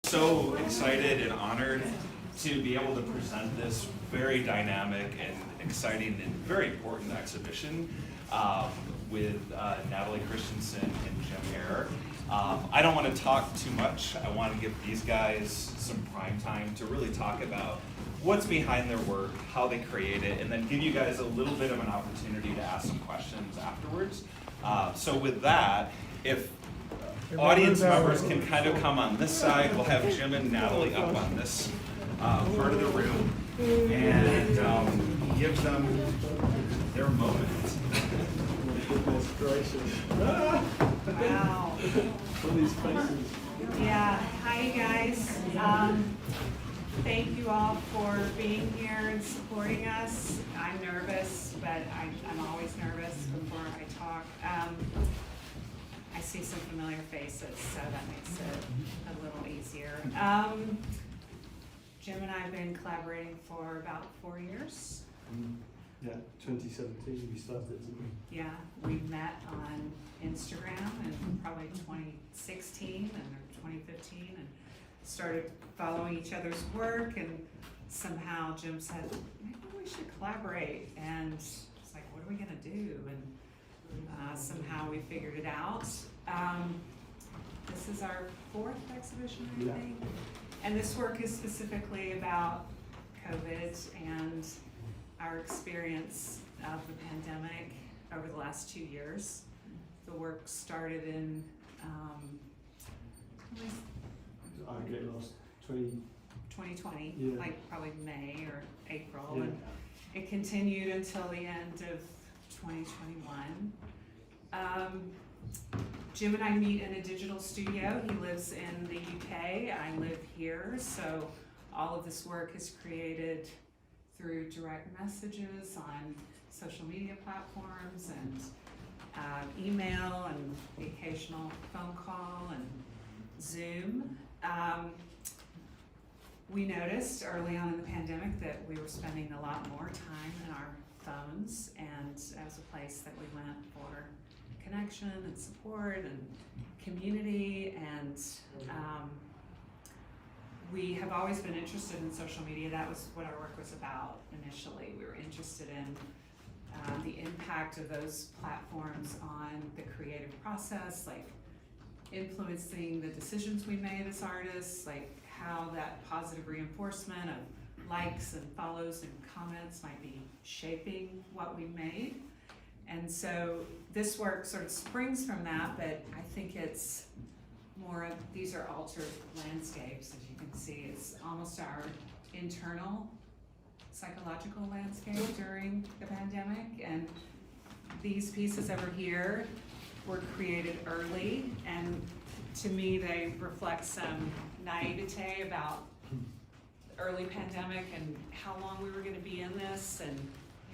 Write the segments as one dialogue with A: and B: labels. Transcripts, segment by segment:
A: So excited and honored to be able to present this very dynamic and exciting and very important exhibition with Natalie Christensen and Jim Hare. I don't want to talk too much. I want to give these guys some prime time to really talk about what's behind their work, how they create it, and then give you guys a little bit of an opportunity to ask some questions afterwards. So with that, if audience members can kind of come on this side, we'll have Jim and Natalie up on this part of the room and give them their moment.
B: Goodness gracious.
C: Wow.
B: All these faces.
C: Yeah. Hi, you guys. Thank you all for being here and supporting us. I'm nervous, but I'm always nervous before I talk. I see some familiar faces, so that makes it a little easier. Jim and I have been collaborating for about 4 years.
B: Yeah, 2017 we started, didn't we?
C: Yeah, we met on Instagram in probably 2016 or 2015 and started following each other's work, and somehow Jim said, maybe we should collaborate, and it's like, what are we gonna do? And somehow we figured it out. This is our 4th exhibition, I think. And this work is specifically about COVID and our experience of the pandemic over the last 2 years. The work started in,
B: I get lost.
C: 2020,
B: Yeah.
C: like probably May or April,
B: Yeah.
C: and it continued until the end of 2021. Jim and I meet in a digital studio. He lives in the UK, I live here, so all of this work is created through direct messages on social media platforms and email and the occasional phone call and Zoom. We noticed early on in the pandemic that we were spending a lot more time in our phones, and as a place that we went for connection and support and community, and we have always been interested in social media. That was what our work was about initially. We were interested in the impact of those platforms on the creative process, like influencing the decisions we made as artists, like how that positive reinforcement of likes and follows and comments might be shaping what we made. And so this work sort of springs from that, but I think it's more of, these are altered landscapes, as you can see. It's almost our internal psychological landscape during the pandemic. And these pieces over here were created early, and to me they reflect some naivete about early pandemic and how long we were gonna be in this, and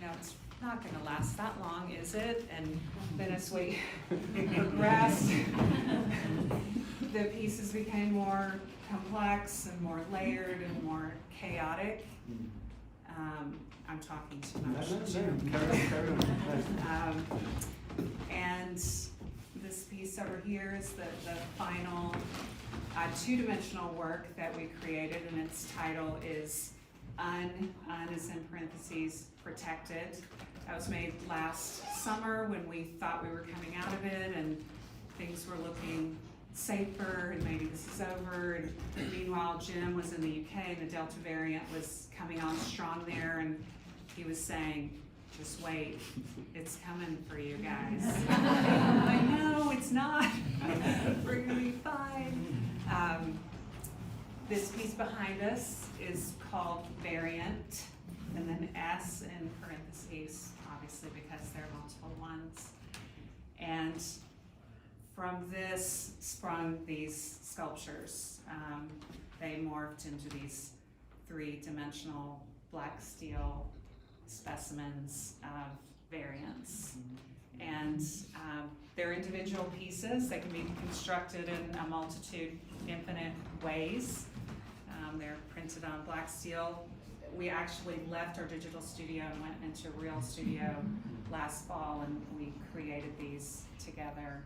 C: it's not gonna last that long, is it? And then as we progressed, the pieces became more complex and more layered and more chaotic. I'm talking too much.
B: Carry on.
C: And this piece over here is the final two-dimensional work that we created, and its title is Un is in parentheses, Protected. That was made last summer when we thought we were coming out of it and things were looking safer and maybe this is over. And meanwhile, Jim was in the UK and the Delta variant was coming on strong there, and he was saying, just wait, it's coming for you guys. I know, it's not. We're gonna be fine. This piece behind us is called Variant, and then S in parentheses, obviously because there are multiple ones. And from this sprung these sculptures. They morphed into these 3-dimensional black steel specimens of variants. And they're individual pieces. They can be constructed in a multitude, infinite ways. They're printed on black steel. We actually left our digital studio and went into a real studio last fall, and we created these together.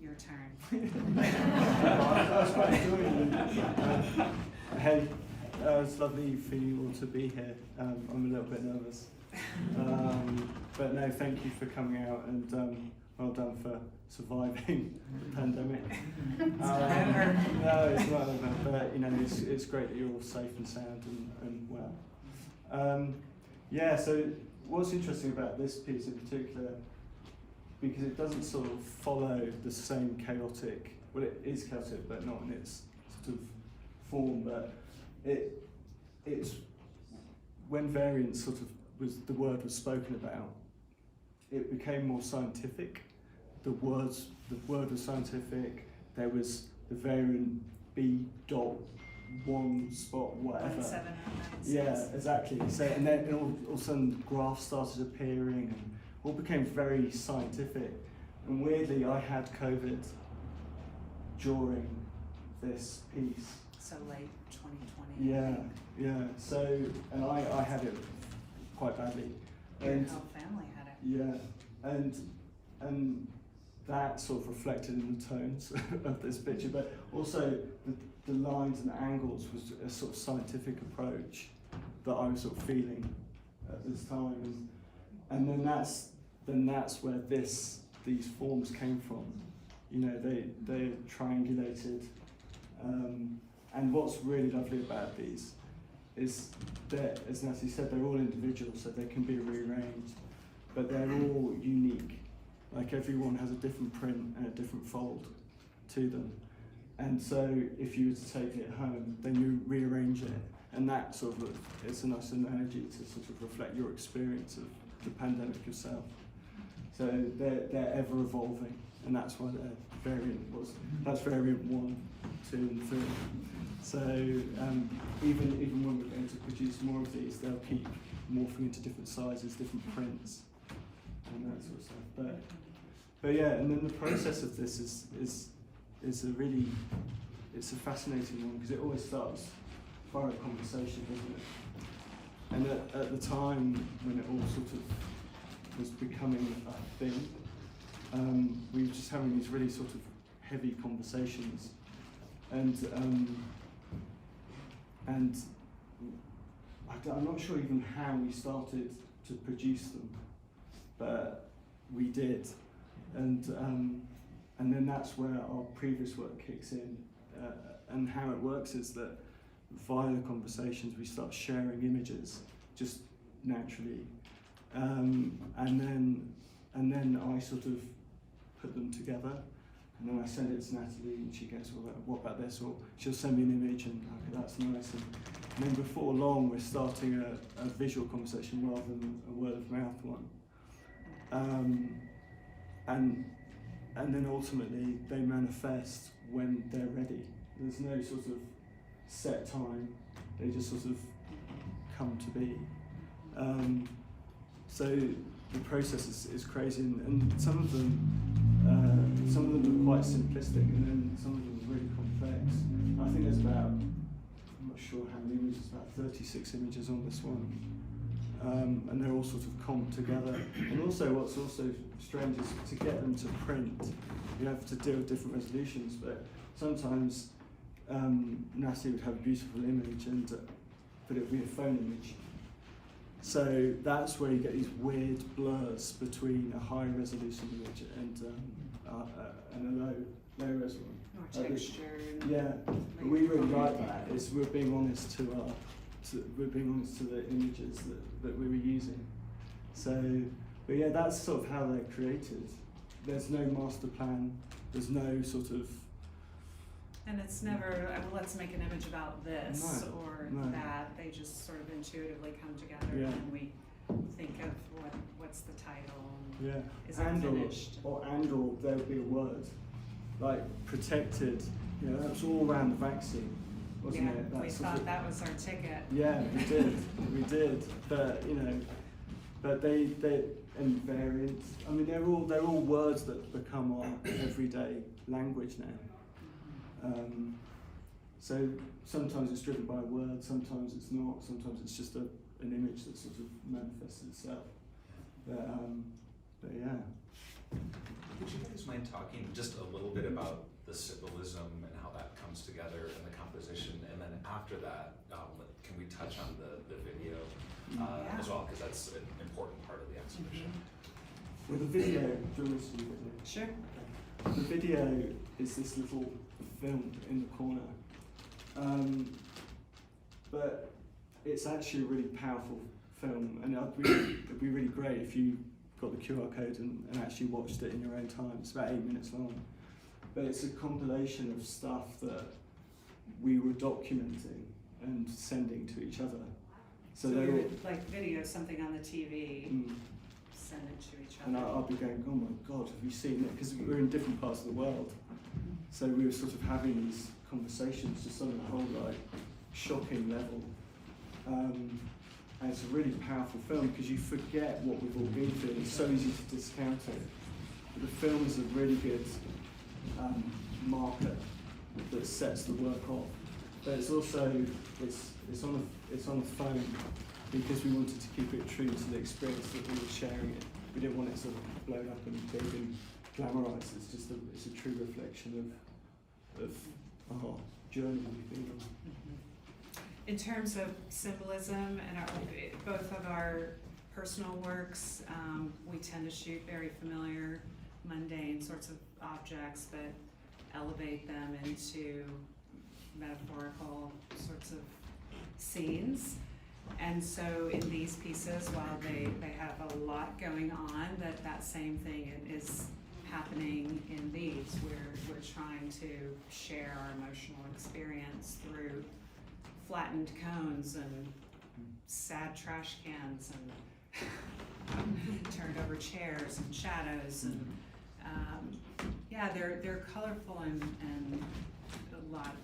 C: your turn.
B: I was quite enjoying it. Hey, it's lovely for you all to be here. I'm a little bit nervous. But no, thank you for coming out, and well done for surviving the pandemic. No, it's not over, but you know, it's great that you're all safe and sound and well. Yeah, so what's interesting about this piece in particular, because it doesn't sort of follow the same chaotic, well it is chaotic but not in its sort of form, but it's when variance sort of the word was spoken about, it became more scientific. The word was scientific. There was the variant B.1 spot whatever.
C: 1796.
B: Yeah, exactly. So and then all of a sudden graphs started appearing and all became very scientific. And weirdly, I had COVID during this piece.
C: So late 2020.
B: Yeah, yeah. So and I had it quite badly.
C: Your
B: And
C: whole family had it.
B: yeah, and that sort of reflected in the tones of this picture, but also the lines and angles was a sort of scientific approach that I was sort of feeling at this time, and then that's where these forms came from. You know, they're triangulated, and what's really lovely about these is that, as Natalie said, they're all individual, so they can be rearranged, but they're all unique. Like everyone has a different print and a different fold to them. And so if you were to take it home, then you rearrange it, and that sort of, it's a nice analogy to sort of reflect your experience of the pandemic yourself. So they're ever evolving, and that's why their that's variant 1, 2 and 3. So even when we're going to produce more of these, they'll keep morphing into different sizes, different prints, and that sort of stuff. But yeah, and then the process of this is a really, it's a fascinating one, because it always starts via a conversation, doesn't it? And at the time when it all sort of was becoming a thing, we were just having these really sort of heavy conversations, and I'm not sure even how we started to produce them, but we did, and then that's where our previous work kicks in, and how it works is that via the conversations we start sharing images just naturally, and then I sort of put them together. And then I send it to Natalie, and she goes, well, what about this? Or she'll send me an image, and okay, that's nice. And then before long, we're starting a visual conversation rather than a word of mouth one. And then ultimately, they manifest when they're ready. There's no sort of set time. They just sort of come to be. So the process is crazy, and some of them are quite simplistic, and then some of them are really complex. I think there's about, I'm not sure how many images, about 36 images on this one, and they're all sort of comped together. And also, what's also strange is to get them to print, you have to deal with different resolutions. But sometimes Natalie would have a beautiful image, but it would be a phone image. So that's where you get these weird blurs between a high resolution image and a low res one.
C: More texture.
B: Yeah, but we really like that. We're being honest to the images that we were using. So, but yeah, that's sort of how they're created. There's no master plan. There's no sort of.
C: And it's never, well, let's make an image about this or
B: No.
C: that. They just sort of intuitively come together,
B: Yeah.
C: and we think of what's the title.
B: Yeah,
C: Is it finished?
B: Or there would be a word, like protected. You know, that was all around the vaccine, wasn't
C: Yeah,
B: it? That
C: we
B: sort
C: thought
B: of-
C: that was our ticket.
B: Yeah, we did. But you know, but they and variants. I mean, they're all words that become our everyday language now. So sometimes it's driven by a word, sometimes it's not, sometimes it's just an image that sort of manifests itself. But yeah.
D: Would you guys mind talking just a little bit about the symbolism and how that comes together and the composition? And then after that, can we touch on the video
C: Yeah.
D: as well? Because that's an important part of the exhibition.
B: Well, the video, do you want me to do the video?
C: Sure.
B: The video is this little film in the corner. But it's actually a really powerful film, and it'd be really great if you got the QR code and actually watched it in your own time. It's about 8 minutes long. But it's a compilation of stuff that we were documenting and sending to each other. So
C: we
B: they're all,
C: would like video something on the TV, send it to each
B: and
C: other.
B: I'll be going, oh my God, have you seen it? Because we're in different parts of the world. So we were sort of having these conversations just on a whole like shocking level. And it's a really powerful film because you forget what we've all been through. It's so easy to discount it. But the film is a really good marker that sets the work off. But it's also it's on the phone because we wanted to keep it true to the experience that we were sharing it. We didn't want it sort of blown up and big and glamorized. It's a true reflection of our journey we've been on.
C: In terms of symbolism and both of our personal works, we tend to shoot very familiar, mundane sorts of objects, but elevate them into metaphorical sorts of scenes. And so in these pieces, while they have a lot going on, that same thing is happening in these. We're trying to share our emotional experience through flattened cones and sad trash cans and turned over chairs and shadows and yeah, they're colorful and a lot.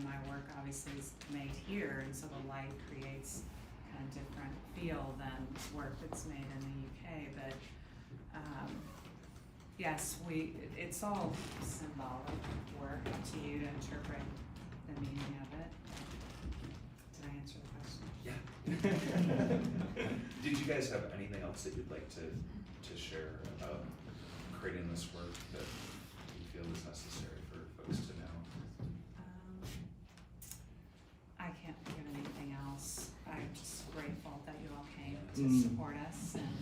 C: My work obviously is made here, and so the light creates kind of different feel than work that's made in the UK. But yes, it's all symbolic work, up to you to interpret the meaning of it. Did I answer the question?
D: Yeah. Did you guys have anything else that you'd like to share about creating this work that you feel is necessary for folks to know?
C: I can't think of anything else. I'm just grateful that you all came to
B: Mm.
C: support us, and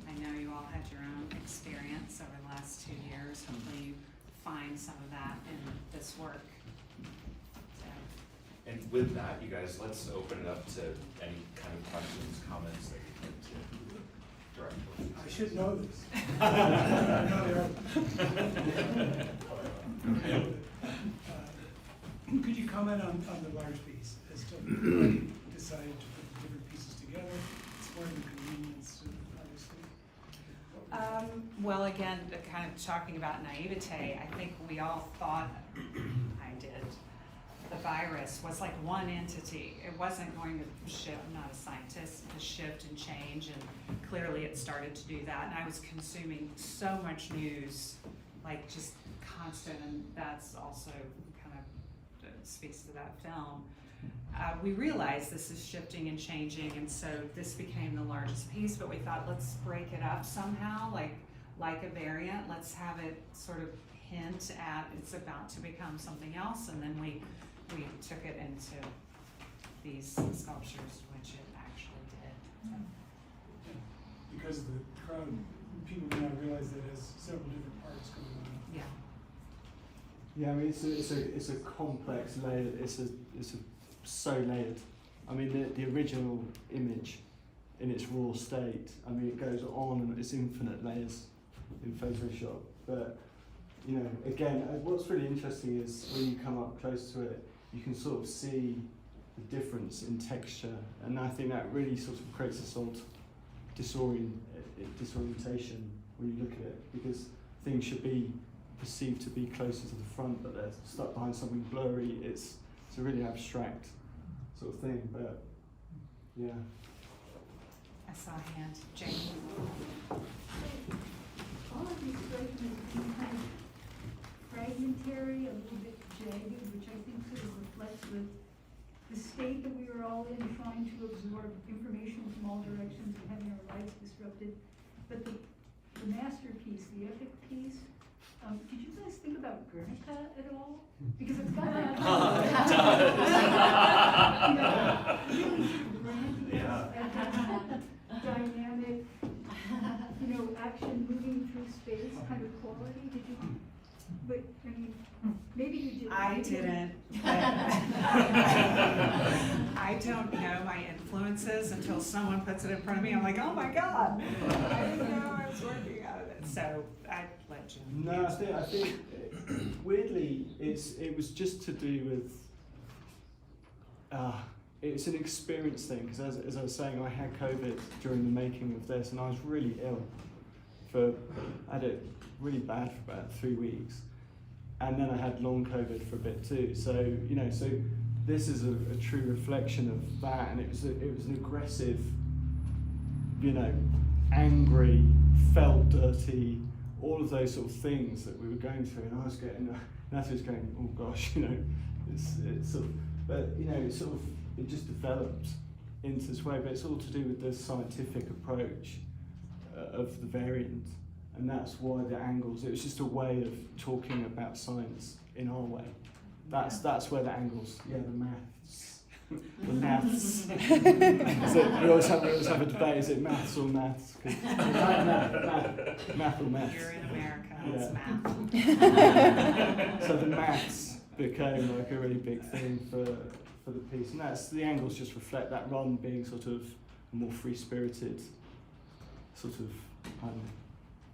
C: I know you all had your own experience over the last 2 years. Hopefully you find some of that in this work. So,
D: And with that, you guys, let's open it up to any kind of questions, comments that you'd like to direct.
E: I should know this. Could you comment on the large piece as to why you decided to put the different pieces together? It's more than convenience, obviously.
C: well, again, kind of talking about naivete, I think we all thought, I did, the virus was like one entity. It wasn't going to shift, I'm not a scientist, to shift and change, and clearly it started to do that. And I was consuming so much news, like just constant, and that's also kind of speaks to that film. We realized this is shifting and changing, and so this became the largest piece, but we thought, let's break it up somehow, like a variant. Let's have it sort of hint at it's about to become something else, and then we took it into these sculptures, which it actually did.
E: Because of the crowd, people now realize that it has several different parts going on.
C: Yeah.
B: Yeah, I mean it's a complex layer. It's so layered. I mean the original image, in its raw state. I mean it goes on and it's infinite layers in Photoshop. But again, what's really interesting is when you come up close to it, you can sort of see the difference in texture, and I think that really sort of creates a sort of disorientation when you look at it, because things should be perceived to be closer to the front, but they're stuck behind something blurry. It's a really abstract sort of thing, but yeah.
C: I saw a hand. Jane.
F: All of these fragments seem kind of fragmentary, a little bit jagged, which I think sort of reflects the state that we were all in, trying to absorb information from all directions and having our lives disrupted. But the masterpiece, the epic piece, did you guys think about Guernica at all? Because it's got that. Really grandiose, dynamic, action moving through space kind of quality. Did you? But I mean, maybe you did.
C: I didn't. I don't know my influences until someone puts it in front of me. I'm like, oh my God, I didn't know I was working out of it. So I let Jim.
B: No, I think weirdly, it was just to do with, it's an experience thing, because as I was saying, I had COVID during the making of this, and I was really ill I had it really bad for about 3 weeks, and then I had long COVID for a bit too. So so this is a true reflection of that, and it was an aggressive, angry, felt dirty, all of those sort of things that we were going through, and I was getting, Natalie was going, oh gosh, it's sort of, but it just developed into this way, but it's all to do with the scientific approach of the variant, and that's why the angles, it was just a way of talking about science in our way. That's where the angles, the maths. The maths. We always have a debate, is it maths or maths? Math or maths.
C: You're in America, it's math.
B: So the maths became like a really big thing for the piece, and the angles just reflect that, rather than being sort of a more free-spirited sort of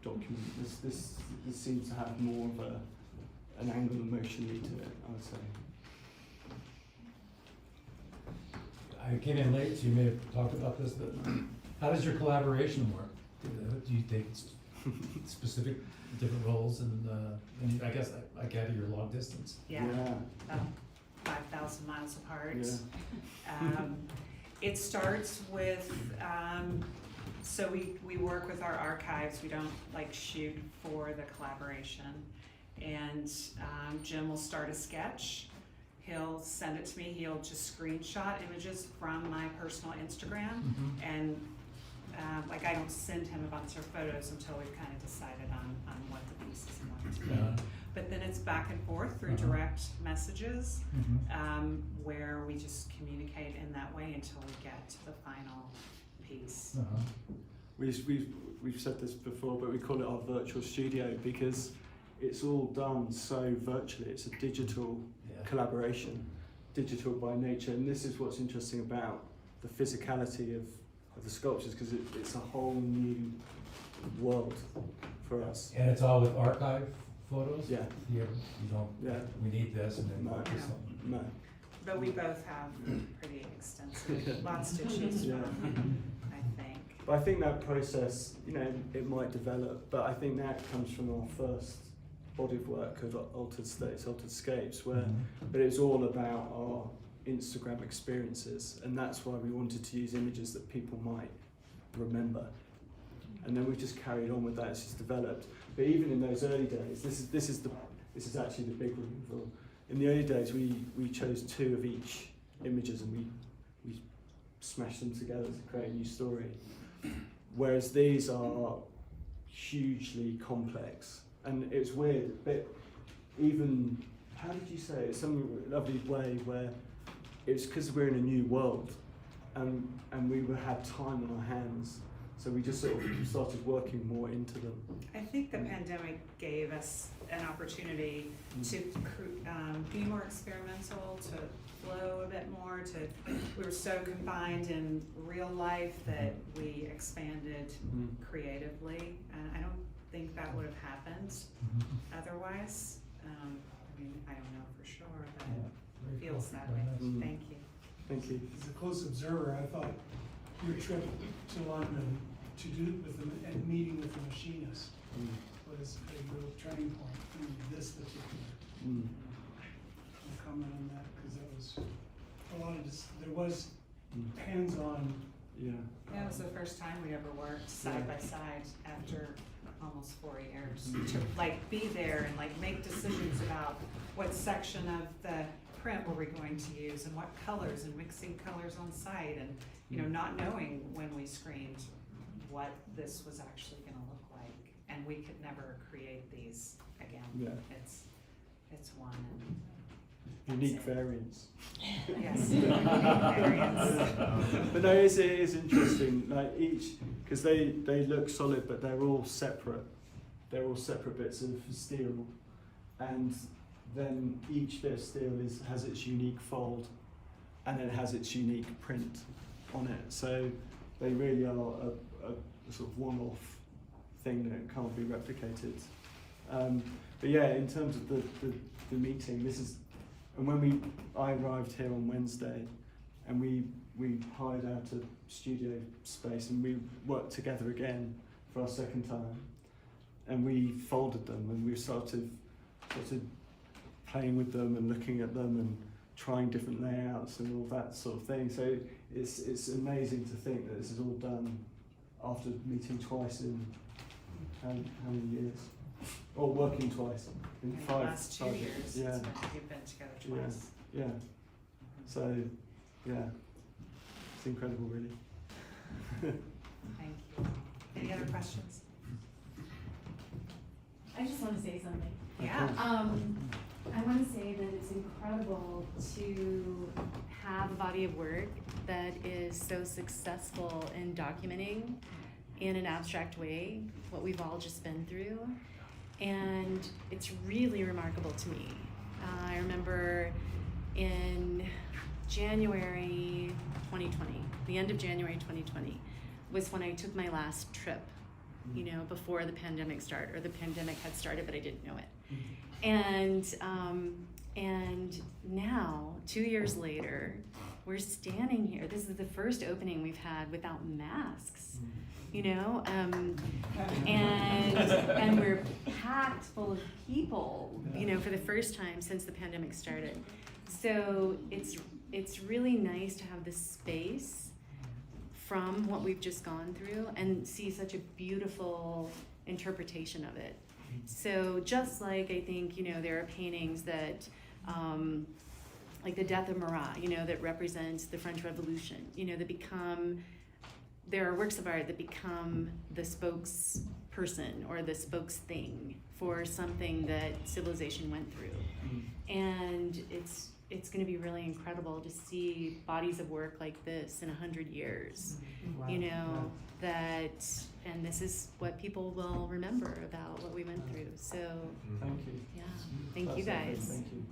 B: document. This seems to have more of an angle emotionally to it, I would say.
G: I came in late, so you may have talked about this, but how does your collaboration work? Do you take specific different roles, and I guess I gather you're long distance.
C: Yeah, about 5,000 miles apart.
B: Yeah.
C: It starts with, so we work with our archives. We don't shoot for the collaboration. And Jim will start a sketch. He'll send it to me. He'll just screenshot images from my personal Instagram. And I don't send him a bunch of photos until we've kind of decided on what the piece is going to be. But then it's back and forth through direct messages, where we just communicate in that way until we get to the final piece.
B: We've said this before, but we call it our virtual studio because it's all done so virtually. It's a digital collaboration, digital by nature, and this is what's interesting about the physicality of the sculptures, because it's a whole new world for us.
G: And it's all with archive photos?
B: Yeah.
G: You don't, we need this, and then
B: No. No.
C: But we both have pretty extensive, lots to choose from, I think.
B: But I think that process, it might develop, but I think that comes from our first body of work of Altered States, Altered Scapes, where but it's all about our Instagram experiences, and that's why we wanted to use images that people might remember. And then we just carried on with that, it's just developed. But even in those early days, this is actually the big removal. In the early days, we chose 2 of each images, and we smashed them together to create a new story. Whereas these are hugely complex, and it's weird, but even, how did you say it? It's some lovely way where it's because we're in a new world, and we had time on our hands, so we just sort of started working more into them.
C: I think the pandemic gave us an opportunity to be more experimental, to flow a bit more, we were so confined in real life that we expanded creatively, and I don't think that would have happened otherwise. I don't know for sure, but it feels that way. Thank you.
B: Thank you.
E: As a close observer, I thought your trip to London to do with and meeting with the machinist was a real turning point in this particular. I'll comment on that because that was a lot of there was hands-on.
B: Yeah.
C: That was the first time we ever worked side by side after almost 4 years to be there and make decisions about what section of the print were we going to use and what colors, and mixing colors on site, and not knowing when we screened what this was actually going to look like. and we could never create these again.
B: Yeah.
C: It's one and.
B: Unique
C: that's it.
B: variants.
C: Yes, unique variants.
B: But no, it is interesting. Like each, because they look solid, but they're all separate. They're all separate bits of steel, and then each bit of steel has its unique fold, and it has its unique print on it. So they really are a sort of one-off thing that can't be replicated. But yeah, in terms of the meeting, this is, and when I arrived here on Wednesday, and we hired out a studio space, and we worked together again for our second time, and we folded them, and we started playing with them and looking at them and trying different layouts and all that sort of thing. So it's amazing to think that this is all done after meeting twice in how many years? Or working twice in
C: In the
B: five
C: last 2
B: five
C: years,
B: Yeah,
C: you've been together
B: Yeah.
C: twice.
B: yeah. So yeah, it's incredible, really.
C: Thank you. Any other questions?
H: I just want to say something.
C: Yeah.
H: I want to say that it's incredible to have a body of work that is so successful in documenting in an abstract way what we've all just been through. And it's really remarkable to me. I remember in January 2020, the end of January 2020, was when I took my last trip, you know, before the pandemic started, or the pandemic had started, but I didn't know it. And now, 2 years later, we're standing here. This is the first opening we've had without masks, you know, and we're packed full of people, you know, for the first time since the pandemic started. So it's really nice to have this space from what we've just gone through and see such a beautiful interpretation of it. So just like I think, you know, there are paintings that, like the Death of Marat, you know, that represents the French Revolution, you know, that become, there are works of art that become the spokesperson or the spokes thing for something that civilization went through. And it's going to be really incredible to see bodies of work like this in 100 years, you know, that, and this is what people will remember about what we went through. So,
B: Thank you.
H: yeah, thank you
B: That's lovely.
H: guys.
B: Thank you.